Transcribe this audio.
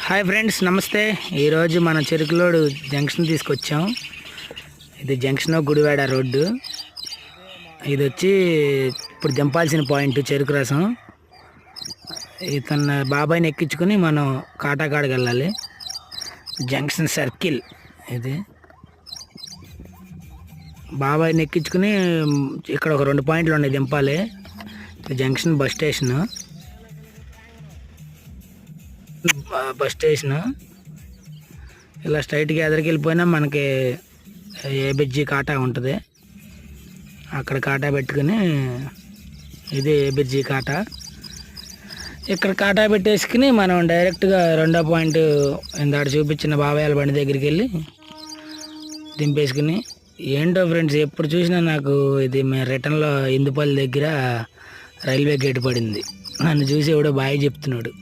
Hi friends, నమస్తే. ఈరోజు మన చెరుకులోడు జంక్షన్ తీసుకొచ్చాం. ఇది జంక్షన్ గుడివాడ రోడ్డు. ఇది వచ్చి ఇప్పుడు దింపాల్సిన పాయింట్ చెరుకు రసం. ఇతను బాబాయ్ని ఎక్కించుకొని మనం కాటాకాడికి వెళ్ళాలి. జంక్షన్ సర్కిల్ ఇది. బాబాయ్ని ఎక్కించుకుని ఇక్కడ ఒక 2 పాయింట్లు ఉన్నాయి, దింపాలి. Junction bus station. ఇలా స్ట్రైట్గా ఎదరికి వెళ్ళిపోయినా మనకి ఏబిర్జీ కాటా ఉంటుంది. అక్కడ కాటా పెట్టుకుని ఇది ఏబిర్జీ కాటా. ఇక్కడ కాటా పెట్టేసుకుని మనం డైరెక్ట్గా 2వ పాయింట్ ఇందాక చూపించిన బాబాయ్ల బండి దగ్గరికి వెళ్ళి దింపేసుకుని. ఏంటో ఫ్రెండ్స్, ఎప్పుడు చూసినా నాకు ఇది మేము రిటర్న్లో ఇందుపల్లి దగ్గర రైల్వే గేట్ పడింది. నన్ను చూసి ఎవడో బాయ్ చెప్తున్నాడు.